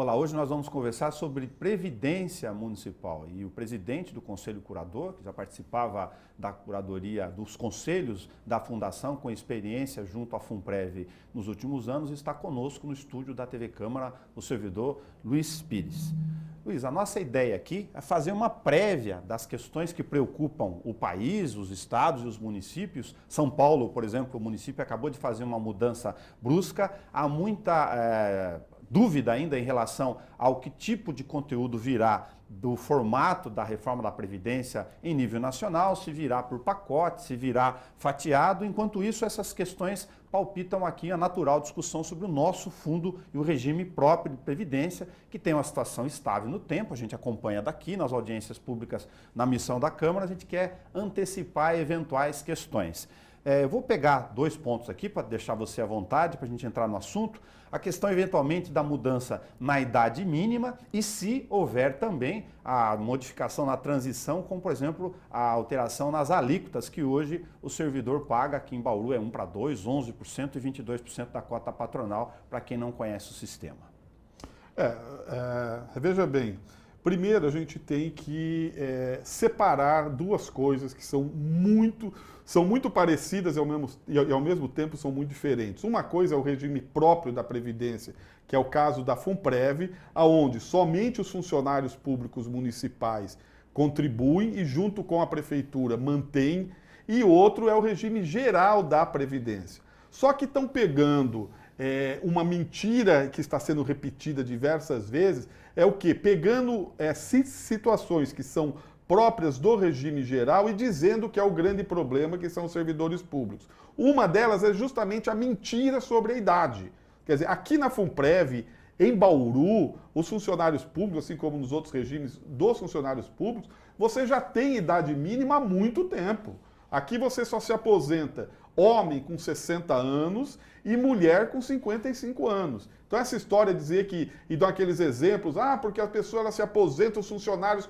Olá, hoje nós vamos conversar sobre previdência municipal e o presidente do Conselho Curador, que já participava da curadoria dos conselhos da Fundação com experiência junto à FUNPREV nos últimos anos, está conosco no estúdio da TV Câmara, o servidor Luiz Pires. Luiz, a nossa ideia aqui é fazer uma prévia das questões que preocupam o país, os estados e os municípios. São Paulo, por exemplo, o município acabou de fazer uma mudança brusca, há muita dúvida ainda em relação ao que tipo de conteúdo virá do formato da reforma da Previdência em nível nacional, se virá por pacote, se virá fatiado. Enquanto isso, essas questões palpitam aqui a natural discussão sobre o nosso fundo e o regime próprio de Previdência, que tem uma situação estável no tempo, a gente acompanha daqui nas audiências públicas na missão da Câmara, a gente quer antecipar eventuais questões. Eu vou pegar dois pontos aqui para deixar você à vontade, para a gente entrar no assunto. A questão, eventualmente, da mudança na idade mínima e se houver também a modificação na transição, como, por exemplo, a alteração nas alíquotas, que hoje o servidor paga aqui em Bauru, é 1 para 2, 11% e 22% da cota patronal, para quem não conhece o sistema. Veja bem, primeiro a gente tem que separar duas coisas que são muito parecidas e ao mesmo tempo são muito diferentes. Uma coisa é o regime próprio da Previdência, que é o caso da FUNPREV, onde somente os funcionários públicos municipais contribuem e junto com a Prefeitura mantêm, e outro é o regime geral da Previdência. Só que estão pegando uma mentira que está sendo repetida diversas vezes, é o quê? Pegando situações que são próprias do regime geral e dizendo que é o grande problema, que são os servidores públicos. Uma delas é justamente a mentira sobre a idade. Quer dizer, aqui na FUNPREV, em Bauru, os funcionários públicos, assim como nos outros regimes dos funcionários públicos, você já tem idade mínima há muito tempo. Aqui você só se aposenta homem com 60 anos e mulher com 55 anos. Então essa história de dizer que, e dão aqueles exemplos, porque a pessoa ela se aposenta, os funcionários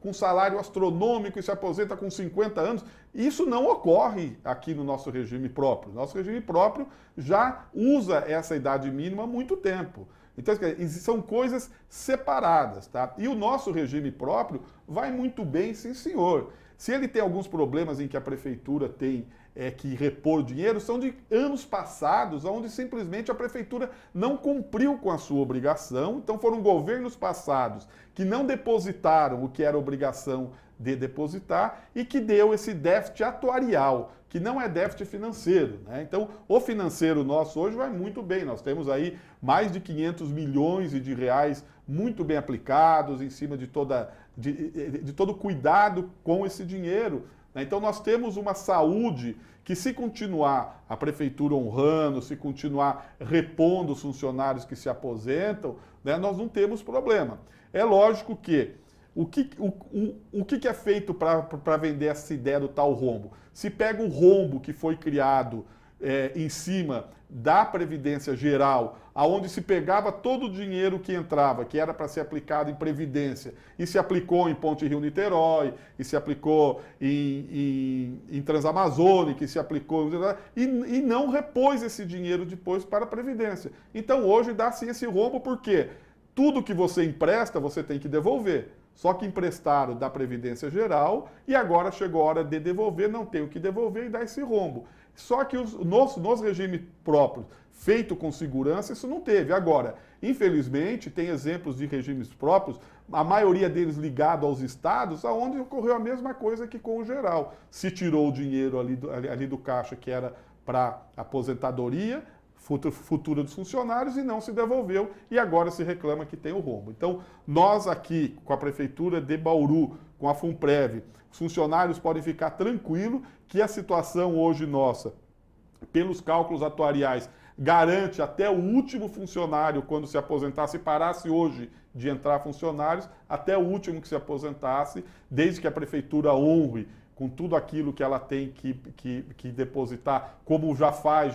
com salário astronômico e se aposenta com 50 anos, isso não ocorre aqui no nosso regime próprio. Nosso regime próprio já usa essa idade mínima há muito tempo. Então, são coisas separadas, tá? E o nosso regime próprio vai muito bem, sim senhor. Se ele tem alguns problemas em que a prefeitura tem que repor dinheiro, são de anos passados, onde simplesmente a prefeitura não cumpriu com a sua obrigação. Então foram governos passados que não depositaram o que era obrigação de depositar e que deu esse déficit atuarial, que não é déficit financeiro, né? Então o financeiro nosso hoje vai muito bem. Nós temos aí mais de 500 milhões de reais muito bem aplicados em cima de todo cuidado com esse dinheiro. Então nós temos uma saúde que, se continuar a prefeitura honrando, se continuar repondo os funcionários que se aposentam, né, nós não temos problema. É lógico que o que é feito para vender essa ideia do tal rombo? Se pega o rombo que foi criado em cima da Previdência Geral, aonde se pegava todo o dinheiro que entrava, que era para ser aplicado em Previdência, e se aplicou em Ponte Rio-Niterói, e se aplicou em Transamazônica, e se aplicou... E não repôs esse dinheiro depois para a Previdência. Então hoje dá-se esse rombo, porque tudo que você empresta, você tem que devolver. Só que emprestaram da Previdência Geral e agora chegou a hora de devolver, não tem o que devolver e dá esse rombo. Só que nos regimes próprios, feito com segurança, isso não teve. Agora, infelizmente, tem exemplos de regimes próprios, a maioria deles ligado aos estados, onde ocorreu a mesma coisa que com o geral. Se tirou o dinheiro ali do caixa que era para aposentadoria futura dos funcionários e não se devolveu, e agora se reclama que tem o rombo. Então, nós aqui, com a Prefeitura de Bauru, com a FUNPREV, os funcionários podem ficar tranquilos que a situação hoje nossa, pelos cálculos atuariais, garante até o último funcionário, quando se aposentar, se parasse hoje de entrar funcionários, até o último que se aposentasse, desde que a Prefeitura honre com tudo aquilo que ela tem que depositar, como já faz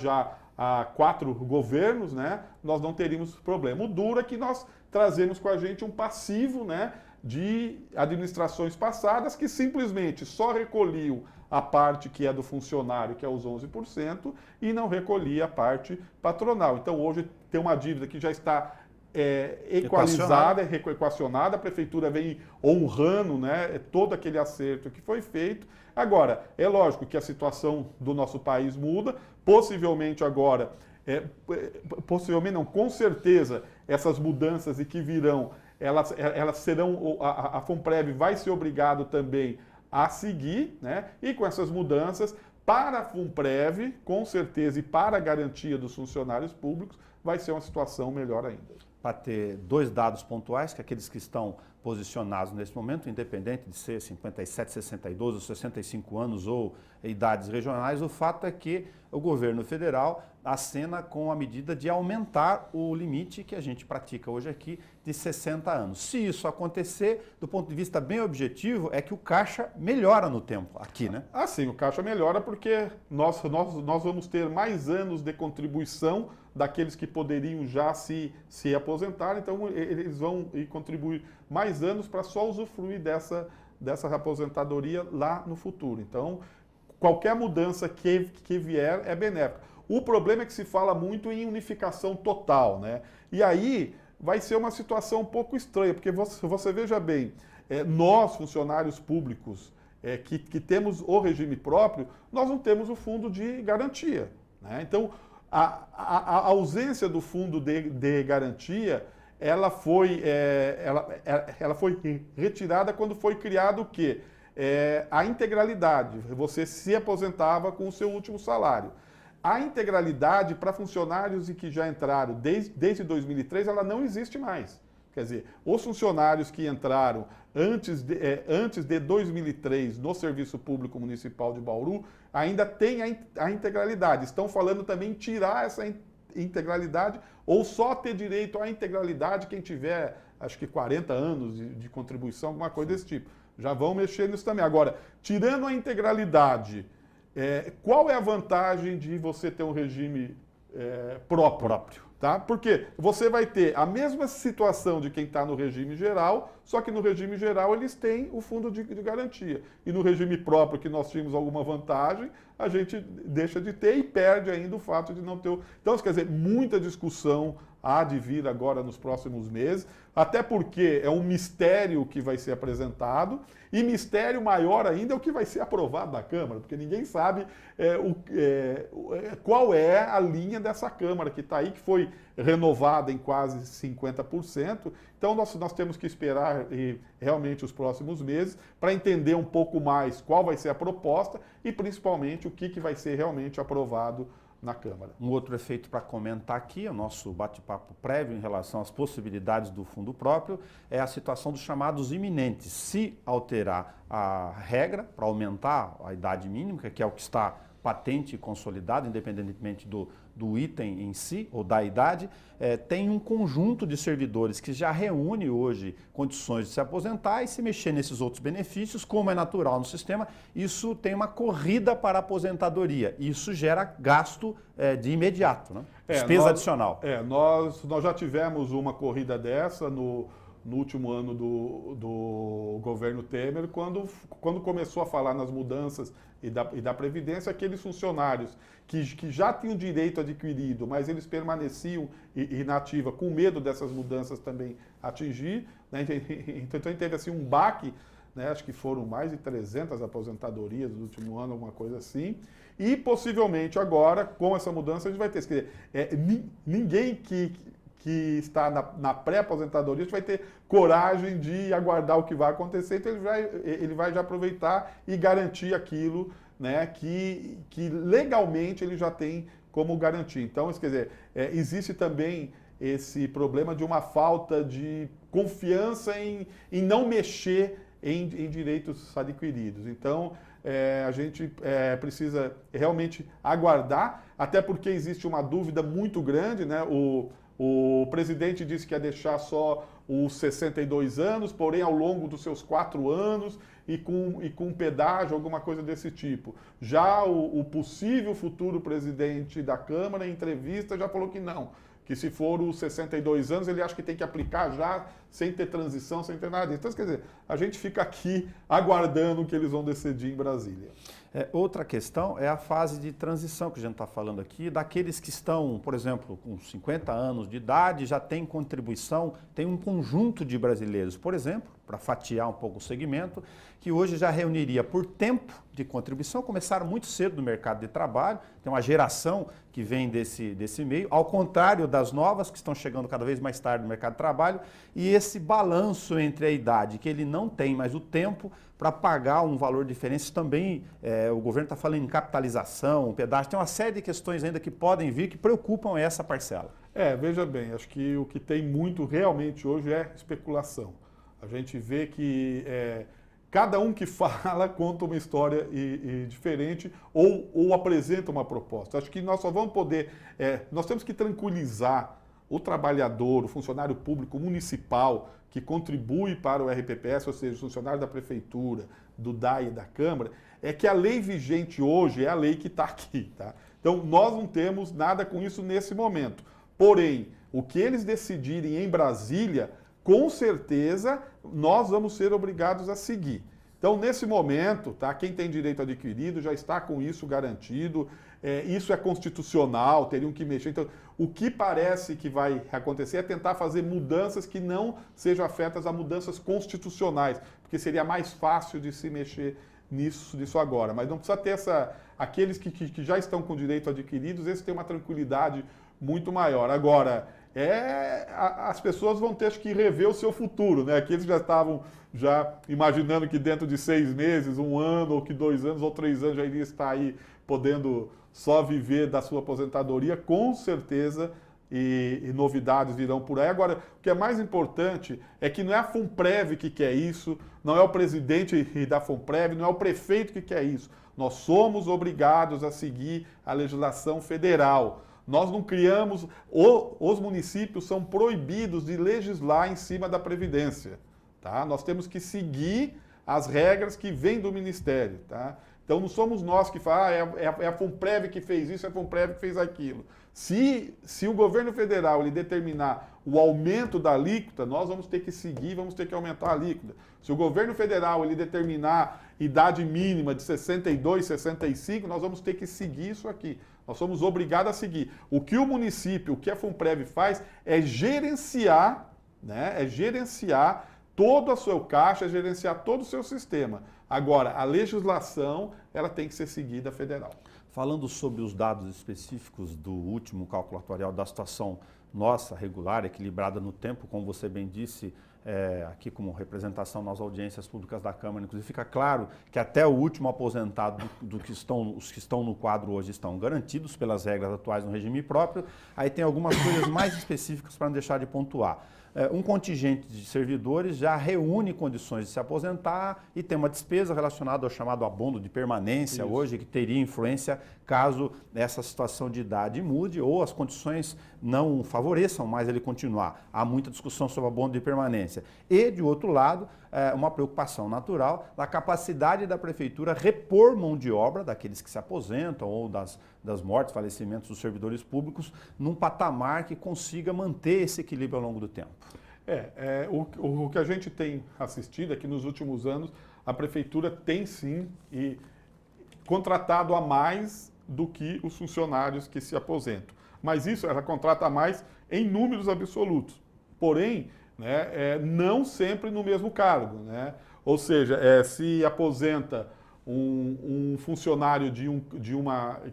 há 4 governos, né, nós não teríamos problema. O duro é que nós trazemos com a gente um passivo, né, de administrações passadas que simplesmente só recolhiam a parte que é do funcionário, que é os 11%, e não recolhia a parte patronal. Então hoje tem uma dívida que já está equalizada, equacionada, a prefeitura vem honrando, né, todo aquele acerto que foi feito. Agora, é lógico que a situação do nosso país muda, possivelmente agora, possivelmente não, com certeza, essas mudanças e que virão, elas serão, a FUNPREV vai ser obrigado também a seguir, né, e com essas mudanças, para a FUNPREV, com certeza, e para a garantia dos funcionários públicos, vai ser uma situação melhor ainda. Para ter dois dados pontuais, que aqueles que estão posicionados nesse momento, independente de ser 57, 62 ou 65 anos ou idades regionais, o fato é que o governo federal acena com a medida de aumentar o limite que a gente pratica hoje aqui de 60 anos. Se isso acontecer, do ponto de vista bem objetivo, é que o caixa melhora no tempo aqui, né? Ah, sim, o caixa melhora porque nós vamos ter mais anos de contribuição daqueles que poderiam já se aposentar, então eles vão contribuir mais anos para só usufruir dessa aposentadoria lá no futuro. Então, qualquer mudança que vier é benéfica. O problema é que se fala muito em unificação total, né? E aí vai ser uma situação um pouco estranha, porque você veja bem, nós, funcionários públicos, que temos o regime próprio, nós não temos o fundo de garantia, né? Então, a ausência do fundo de garantia, ela foi retirada quando foi criado o quê? A integralidade. Você se aposentava com o seu último salário. A integralidade para funcionários que já entraram desde 2003, ela não existe mais. Quer dizer, os funcionários que entraram antes de 2003 no Serviço Público Municipal de Bauru ainda têm a integralidade. Estão falando também em tirar essa integralidade ou só ter direito à integralidade quem tiver, acho que 40 anos de contribuição, alguma coisa desse tipo. Já vão mexer nisso também. Agora, tirando a integralidade, qual é a vantagem de você ter um regime próprio? Tá? Porque você vai ter a mesma situação de quem está no regime geral, só que no regime geral eles têm o fundo de garantia. E no regime próprio, que nós tínhamos alguma vantagem, a gente deixa de ter e perde ainda o fato de não ter. Então, quer dizer, muita discussão há de vir agora nos próximos meses, até porque é um mistério que vai ser apresentado, e mistério maior ainda é o que vai ser aprovado da Câmara, porque ninguém sabe qual é a linha dessa Câmara que está aí, que foi renovada em quase 50%. Então nós temos que esperar realmente os próximos meses para entender um pouco mais qual vai ser a proposta e principalmente o que vai ser realmente aprovado na Câmara. Um outro efeito para comentar aqui, o nosso bate-papo prévio em relação às possibilidades do fundo próprio, é a situação dos chamados iminentes. Se alterar a regra para aumentar a idade mínima, que é o que está patente e consolidado, independentemente do item em si ou da idade, tem um conjunto de servidores que já reúne hoje condições de se aposentar e se mexer nesses outros benefícios, como é natural no sistema, isso tem uma corrida para a aposentadoria. Isso gera gasto de imediato, né? Despesa adicional. Nós já tivemos uma corrida dessa no último ano do governo Temer, quando começou a falar nas mudanças e da Previdência, aqueles funcionários que já tinham direito adquirido, mas eles permaneciam inativa com medo dessas mudanças também atingir, né? Então teve assim um baque, né? Acho que foram mais de 300 aposentadorias no último ano, alguma coisa assim, e possivelmente agora, com essa mudança, a gente vai ter, quer dizer, ninguém que está na pré-aposentadoria vai ter coragem de aguardar o que vai acontecer, então ele vai já aproveitar e garantir aquilo, né, que legalmente ele já tem como garantir. Então, quer dizer, existe também esse problema de uma falta de confiança em não mexer em direitos adquiridos. Então, a gente precisa realmente aguardar, até porque existe uma dúvida muito grande, né? O presidente disse que ia deixar só os 62 anos, porém ao longo dos seus 4 anos e com pedágio, alguma coisa desse tipo. Já o possível futuro presidente da Câmara, em entrevista, já falou que não, que se for os 62 anos, ele acha que tem que aplicar já sem ter transição, sem ter nada disso. Então, quer dizer, a gente fica aqui aguardando o que eles vão decidir em Brasília. Outra questão é a fase de transição que a gente está falando aqui, daqueles que estão, por exemplo, com 50 anos de idade, já tem contribuição, tem um conjunto de brasileiros, por exemplo, para fatiar um pouco o segmento, que hoje já reuniria por tempo de contribuição, começaram muito cedo no mercado de trabalho, tem uma geração que vem desse meio, ao contrário das novas, que estão chegando cada vez mais tarde no mercado de trabalho, e esse balanço entre a idade, que ele não tem mais o tempo para pagar um valor diferente, também o governo está falando em capitalização, pedágio, tem uma série de questões ainda que podem vir que preocupam essa parcela. Veja bem, acho que o que tem muito realmente hoje é especulação. A gente vê que cada um que fala conta uma história diferente ou apresenta uma proposta. Acho que nós só vamos poder, nós temos que tranquilizar o trabalhador, o funcionário público municipal que contribui para o RPPS, ou seja, o funcionário da prefeitura, do DAE e da Câmara, é que a lei vigente hoje é a lei que está aqui. Tá? Então, nós não temos nada com isso nesse momento. Porém, o que eles decidirem em Brasília, com certeza, nós vamos ser obrigados a seguir. Então, nesse momento, tá, quem tem direito adquirido já está com isso garantido, isso é constitucional, teriam que mexer. Então, o que parece que vai acontecer é tentar fazer mudanças que não sejam afetas a mudanças constitucionais, porque seria mais fácil de se mexer nisso agora. Mas não precisa ter aqueles que já estão com direito adquiridos, esses têm uma tranquilidade muito maior. Agora, as pessoas vão ter que rever o seu futuro, né? Aqueles já estavam imaginando que dentro de 6 meses, 1 ano, ou que 2 anos ou 3 anos já iria estar aí podendo só viver da sua aposentadoria, com certeza, e novidades virão por aí. Agora, o que é mais importante é que não é a FUNPREV que quer isso, não é o presidente da FUNPREV, não é o prefeito que quer isso. Nós somos obrigados a seguir a legislação federal. Nós não criamos, os municípios são proibidos de legislar em cima da Previdência. Tá? Nós temos que seguir as regras que vêm do Ministério. Tá? Então não somos nós que falamos, é a FUNPREV que fez isso, é a FUNPREV que fez aquilo. Se o governo federal ele determinar o aumento da alíquota, nós vamos ter que seguir, vamos ter que aumentar a alíquota. Se o governo federal ele determinar idade mínima de 62, 65, nós vamos ter que seguir isso aqui. Nós somos obrigados a seguir. O que o município, o que a FUNPREV faz é gerenciar, né? É gerenciar todo o seu caixa, é gerenciar todo o seu sistema. Agora, a legislação, ela tem que ser seguida federal. Falando sobre os dados específicos do último cálculo atuarial da situação nossa, regular, equilibrada no tempo, como você bem disse, aqui como representação nas audiências públicas da Câmara, inclusive fica claro que até o último aposentado os que estão no quadro hoje estão garantidos pelas regras atuais no regime próprio. Aí tem algumas coisas mais específicas para não deixar de pontuar. Um contingente de servidores já reúne condições de se aposentar e tem uma despesa relacionada ao chamado abono de permanência hoje, que teria influência caso essa situação de idade mude ou as condições não favoreçam mais ele continuar. Há muita discussão sobre abono de permanência. E, de outro lado, uma preocupação natural da capacidade da prefeitura repor mão de obra daqueles que se aposentam ou das mortes, falecimentos dos servidores públicos num patamar que consiga manter esse equilíbrio ao longo do tempo. O que a gente tem assistido é que nos últimos anos a prefeitura tem sim contratado a mais do que os funcionários que se aposentam. Mas isso ela contrata mais em números absolutos. Porém, né, não sempre no mesmo cargo. Né? Ou seja, se aposenta um funcionário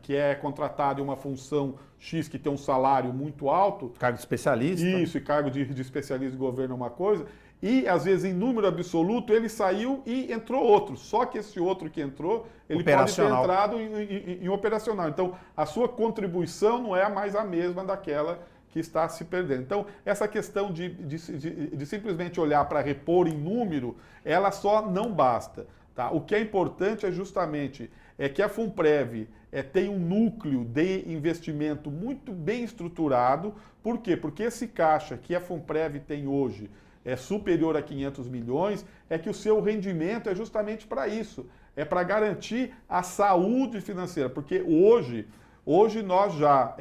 que é contratado em uma função X que tem um salário muito alto. Cargo de especialista. Isso, e cargo de especialista de governo é uma coisa. E, às vezes, em número absoluto, ele saiu e entrou outro. Só que esse outro que entrou, ele pode ter entrado em operacional. Então, a sua contribuição não é mais a mesma daquela que está se perdendo. Então, essa questão de simplesmente olhar para repor em número, ela só não basta. Tá? O que é importante é justamente que a FUNPREV tem um núcleo de investimento muito bem estruturado. Por quê? Porque esse caixa que a FUNPREV tem hoje é superior a 500 milhões, é que o seu rendimento é justamente para isso. É para garantir a saúde financeira. Porque hoje nós já...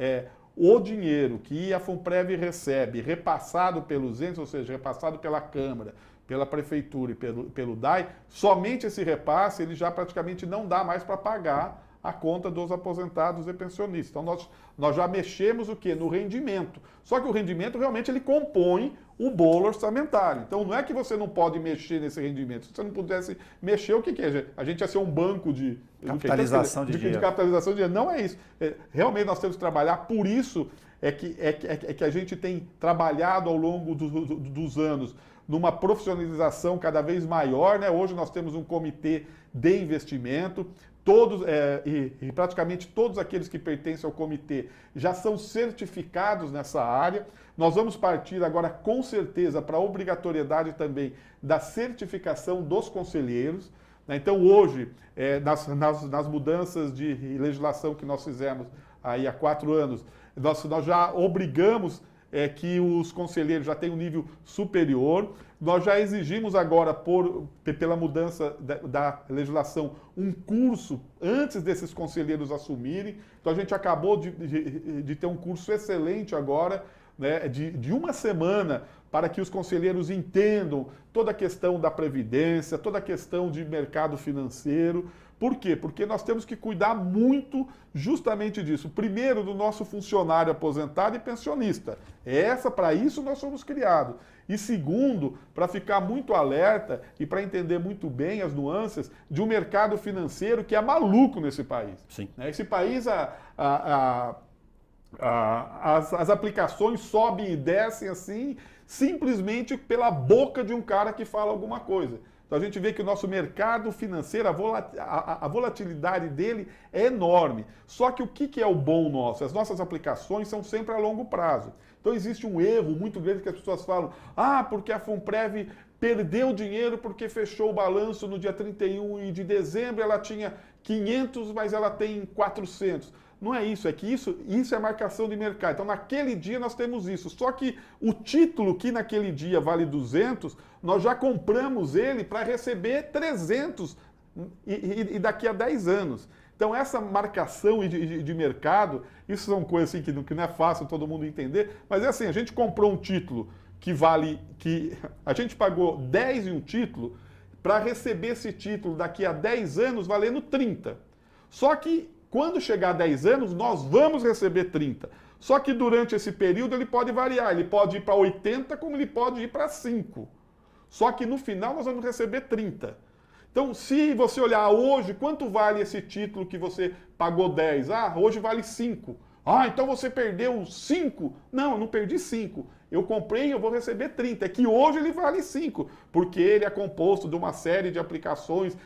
o dinheiro que a FUNPREV recebe, repassado pelos entes, ou seja, repassado pela Câmara, pela Prefeitura e pelo DAI, somente esse repasse ele já praticamente não dá mais para pagar a conta dos aposentados e pensionistas. Então nós já mexemos o quê? No rendimento. Só que o rendimento realmente ele compõe o bolo orçamentário. Então não é que você não pode mexer nesse rendimento. Se você não pudesse mexer, o que é? A gente ia ser um banco de capitalização de dinheiro. De capitalização de dinheiro. Não é isso. Realmente nós temos que trabalhar, por isso é que a gente tem trabalhado ao longo dos anos numa profissionalização cada vez maior, né? Hoje nós temos um comitê de investimento, e praticamente todos aqueles que pertencem ao comitê já são certificados nessa área. Nós vamos partir agora, com certeza, para a obrigatoriedade também da certificação dos conselheiros, né? Então, hoje, nas mudanças de legislação que nós fizemos aí há 4 anos, nós já obrigamos que os conselheiros já tenham um nível superior. Nós já exigimos agora, pela mudança da legislação, um curso antes desses conselheiros assumirem. Então a gente acabou de ter um curso excelente agora, né, de 1 semana, para que os conselheiros entendam toda a questão da previdência, toda a questão de mercado financeiro. Por quê? Porque nós temos que cuidar muito justamente disso. Primeiro, do nosso funcionário aposentado e pensionista. Para isso nós somos criados. E segundo, para ficar muito alerta e para entender muito bem as nuances de um mercado financeiro que é maluco nesse país. Sim. Esse país, as aplicações sobem e descem assim, simplesmente pela boca de um cara que fala alguma coisa. Então a gente vê que o nosso mercado financeiro, a volatilidade dele é enorme. Só que o que é o bom nosso? As nossas aplicações são sempre a longo prazo. Então existe um erro muito grande que as pessoas falam, porque a FUNPREV perdeu dinheiro porque fechou o balanço no dia 31 de dezembro, ela tinha 500, mas ela tem 400. Não é isso, é que isso é marcação de mercado. Então, naquele dia nós temos isso. Só que o título que naquele dia vale 200, nós já compramos ele para receber 300 e daqui a 10 anos. Então, essa marcação de mercado, isso são coisas assim, que não é fácil todo mundo entender, mas é assim, a gente comprou um título que a gente pagou 10 em um título para receber esse título daqui a 10 anos valendo 30. Só que quando chegar a 10 anos, nós vamos receber 30. Só que durante esse período ele pode variar, ele pode ir para 80 como ele pode ir para 5. Só que no final nós vamos receber 30. Então, se você olhar hoje, quanto vale esse título que você pagou 10? Hoje vale 5. Então você perdeu 5? Não, eu não perdi 5. Eu comprei e eu vou receber 30. É que hoje ele vale 5, porque ele é composto de uma série de aplicações.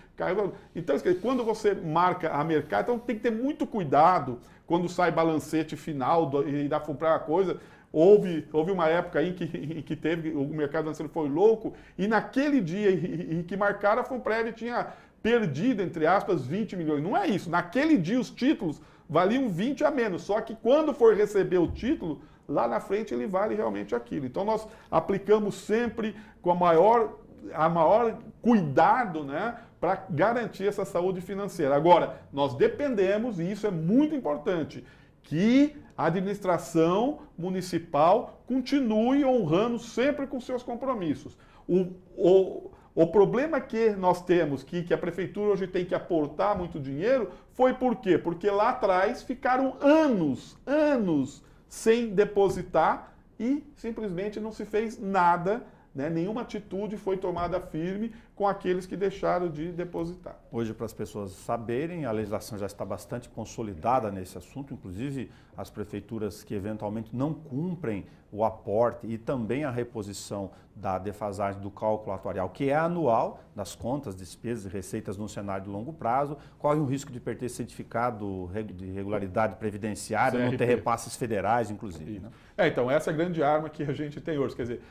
Então, quando você marca a mercado, então tem que ter muito cuidado quando sai balancete final e dá para a coisa. Houve uma época aí em que o mercado financeiro foi louco, e naquele dia em que marcaram, a FUNPREV tinha perdido, entre aspas, 20 milhões. Não é isso. Naquele dia os títulos valiam 20 a menos. Só que quando for receber o título, lá na frente ele vale realmente aquilo. Então nós aplicamos sempre com a maior cuidado, né, para garantir essa saúde financeira. Agora, nós dependemos, e isso é muito importante, que a administração municipal continue honrando sempre com seus compromissos. O problema que nós temos, que a prefeitura hoje tem que aportar muito dinheiro, foi por quê? Porque lá atrás ficaram anos sem depositar e simplesmente não se fez nada, né? Nenhuma atitude foi tomada firme com aqueles que deixaram de depositar. Hoje, para as pessoas saberem, a legislação já está bastante consolidada nesse assunto, inclusive as prefeituras que eventualmente não cumprem o aporte e também a reposição da defasagem do cálculo atuarial, que é anual, das contas, despesas e receitas no cenário de longo prazo, corre o risco de perder certificado de regularidade previdenciária, CRP. não ter repasses federais, inclusive. Né? Então, essa é a grande arma que a gente tem hoje. Quer dizer,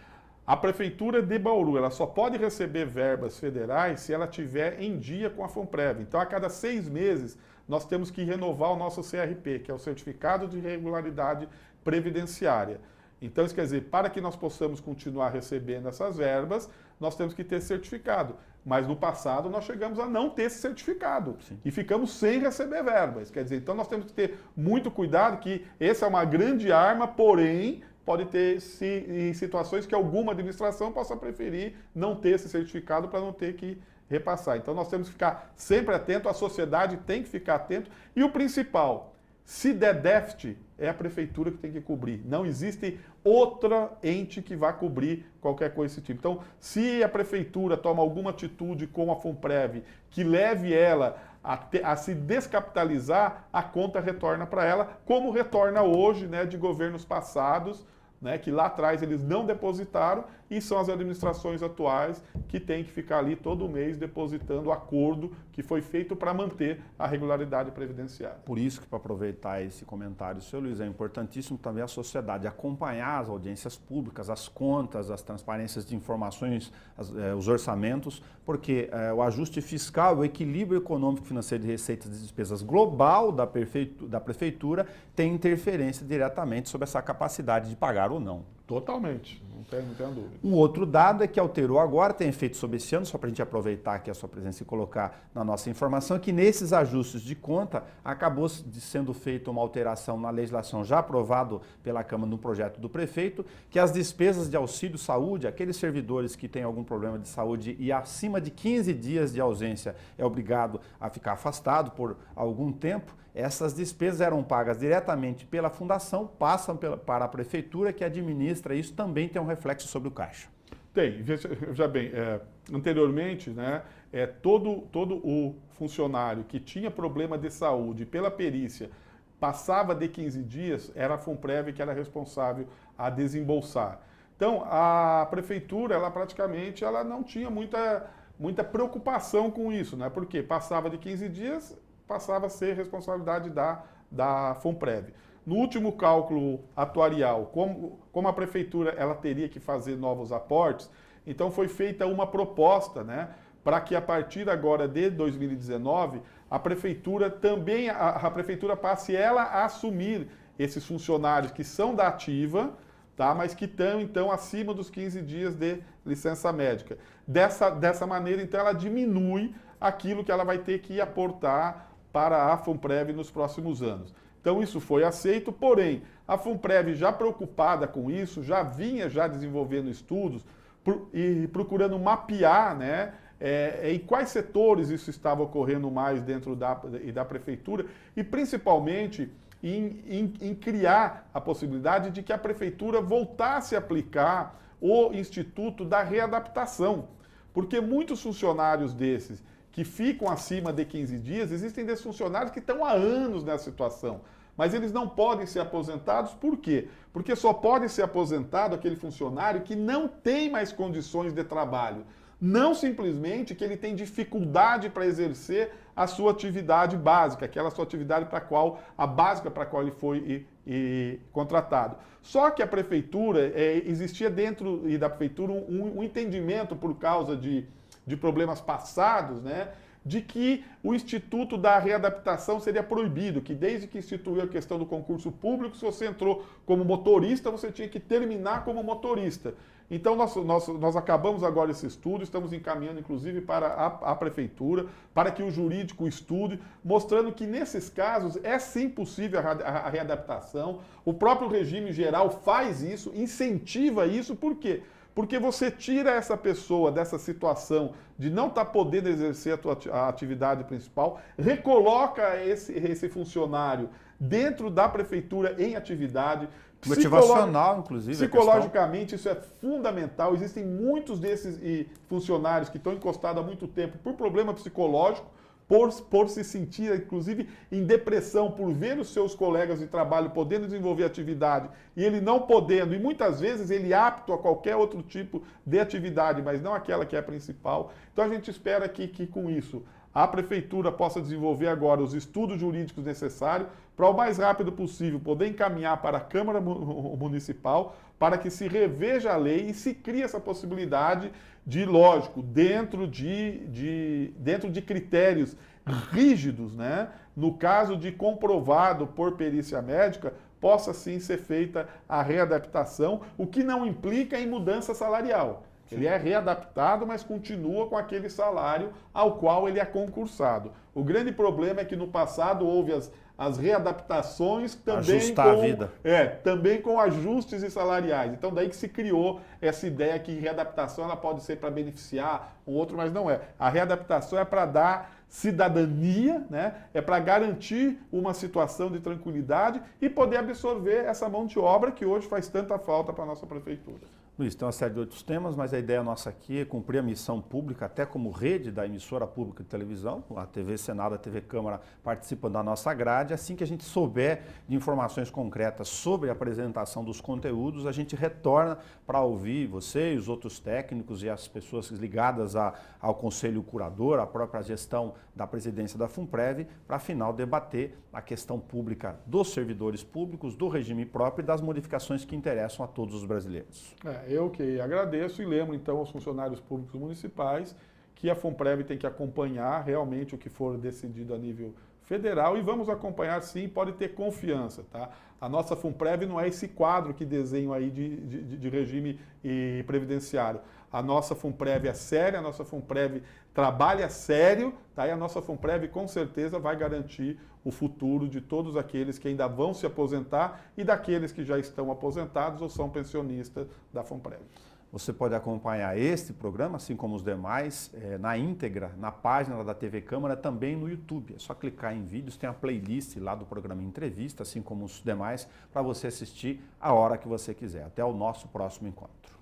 a Prefeitura de Bauru, ela só pode receber verbas federais se ela estiver em dia com a FUNPREV. Então, a cada 6 meses, nós temos que renovar o nosso CRP, que é o Certificado de Regularidade Previdenciária. Então, isso quer dizer, para que nós possamos continuar recebendo essas verbas, nós temos que ter certificado. Mas no passado nós chegamos a não ter esse certificado. Sim. E ficamos sem receber verbas. Quer dizer, então nós temos que ter muito cuidado que essa é uma grande arma, porém pode ter em situações que alguma administração possa preferir não ter esse certificado para não ter que repassar. Então nós temos que ficar sempre atento, a sociedade tem que ficar atento. E o principal, se der déficit, é a prefeitura que tem que cobrir. Não existe outra ente que vá cobrir qualquer coisa desse tipo. Então, se a prefeitura toma alguma atitude com a FUNPREV que leve ela a se descapitalizar, a conta retorna para ela, como retorna hoje, né, de governos passados, né, que lá atrás eles não depositaram, e são as administrações atuais que têm que ficar ali todo mês depositando o acordo que foi feito para manter a regularidade previdenciária. Por isso que, para aproveitar esse comentário, seu Luiz, é importantíssimo também a sociedade acompanhar as audiências públicas, as contas, as transparências de informações, os orçamentos, porque o ajuste fiscal, o equilíbrio econômico, financeiro de receitas e despesas global da prefeitura tem interferência diretamente sobre essa capacidade de pagar ou não. Totalmente, não tenho dúvida. Um outro dado é que alterou agora, tem efeito sobre esse ano, só para a gente aproveitar aqui a sua presença e colocar na nossa informação, que nesses ajustes de conta acabou sendo feita uma alteração na legislação já aprovado pela Câmara no projeto do prefeito, que as despesas de auxílio saúde, aqueles servidores que têm algum problema de saúde e acima de 15 dias de ausência é obrigado a ficar afastado por algum tempo, essas despesas eram pagas diretamente pela fundação, passam para a prefeitura que administra isso, também tem um reflexo sobre o caixa. Tem, veja bem, anteriormente, né, todo o funcionário que tinha problema de saúde pela perícia passava de 15 dias, era a FUNPREV que era responsável a desembolsar. Então, a prefeitura, ela praticamente não tinha muita preocupação com isso, né, porque passava de 15 dias, passava a ser responsabilidade da FUNPREV. No último cálculo atuarial, como a prefeitura ela teria que fazer novos aportes, então foi feita uma proposta, né, para que a partir agora de 2019, a prefeitura também, a prefeitura passe ela a assumir esses funcionários que são da ativa, tá, mas que estão então acima dos 15 dias de licença médica. Dessa maneira, então, ela diminui aquilo que ela vai ter que aportar para a FUNPREV nos próximos anos. Então isso foi aceito, porém, a FUNPREV já preocupada com isso, já vinha desenvolvendo estudos e procurando mapear, né, em quais setores isso estava ocorrendo mais dentro da prefeitura e principalmente em criar a possibilidade de que a prefeitura voltasse a aplicar o Instituto da Readaptação, porque muitos funcionários desses que ficam acima de 15 dias, existem desses funcionários que estão há anos nessa situação, mas eles não podem ser aposentados, por quê? Porque só pode ser aposentado aquele funcionário que não tem mais condições de trabalho, não simplesmente que ele tem dificuldade para exercer a sua atividade básica, aquela sua atividade básica para a qual ele foi contratado. Só que a prefeitura, existia dentro da prefeitura um entendimento por causa de problemas passados, né, de que o Instituto da Readaptação seria proibido, que desde que instituiu a questão do concurso público, se você entrou como motorista, você tinha que terminar como motorista. Então nós acabamos agora esse estudo, estamos encaminhando inclusive para a prefeitura, para que o jurídico estude, mostrando que nesses casos é sim possível a readaptação, o próprio regime geral faz isso, incentiva isso, por quê? Porque você tira essa pessoa dessa situação de não estar podendo exercer a atividade principal, recoloca esse funcionário dentro da prefeitura em atividade. Motivacional, inclusive. Psicologicamente, isso é fundamental. Existem muitos desses funcionários que estão encostados há muito tempo por problema psicológico, por se sentir, inclusive, em depressão, por ver os seus colegas de trabalho podendo desenvolver atividade e ele não podendo, e muitas vezes ele é apto a qualquer outro tipo de atividade, mas não aquela que é a principal. Então a gente espera que com isso a prefeitura possa desenvolver agora os estudos jurídicos necessários para o mais rápido possível poder encaminhar para a Câmara Municipal para que se reveja a lei e se crie essa possibilidade de, lógico, dentro de critérios rígidos, né? No caso de comprovado por perícia médica, possa sim ser feita a readaptação, o que não implica em mudança salarial. Ele é readaptado, mas continua com aquele salário ao qual ele é concursado. O grande problema é que no passado houve as readaptações também Ajustar a vida. também com ajustes salariais. Então daí que se criou essa ideia que readaptação ela pode ser para beneficiar um outro, mas não é. A readaptação é para dar cidadania, né? É para garantir uma situação de tranquilidade e poder absorver essa mão de obra que hoje faz tanta falta para a nossa prefeitura. Luiz, tem uma série de outros temas, mas a ideia nossa aqui é cumprir a missão pública, até como rede da emissora pública de televisão, a TV Senado, a TV Câmara participam da nossa grade. Assim que a gente souber de informações concretas sobre a apresentação dos conteúdos, a gente retorna para ouvir você e os outros técnicos e as pessoas ligadas ao Conselho Curador, à própria gestão da presidência da FUNPREV, para afinal debater a questão pública dos servidores públicos, do regime próprio e das modificações que interessam a todos os brasileiros. Eu que agradeço e lembro então aos funcionários públicos municipais que a FUNPREV tem que acompanhar realmente o que for decidido a nível federal e vamos acompanhar sim, pode ter confiança, tá? A nossa FUNPREV não é esse quadro que desenho aí de regime previdenciário. A nossa FUNPREV é séria, a nossa FUNPREV trabalha sério, tá? E a nossa FUNPREV com certeza vai garantir o futuro de todos aqueles que ainda vão se aposentar e daqueles que já estão aposentados ou são pensionistas da FUNPREV. Você pode acompanhar este programa, assim como os demais, na íntegra, na página da TV Câmara, também no YouTube. É só clicar em vídeos, tem a playlist lá do programa Entrevista, assim como os demais, para você assistir a hora que você quiser. Até o nosso próximo encontro.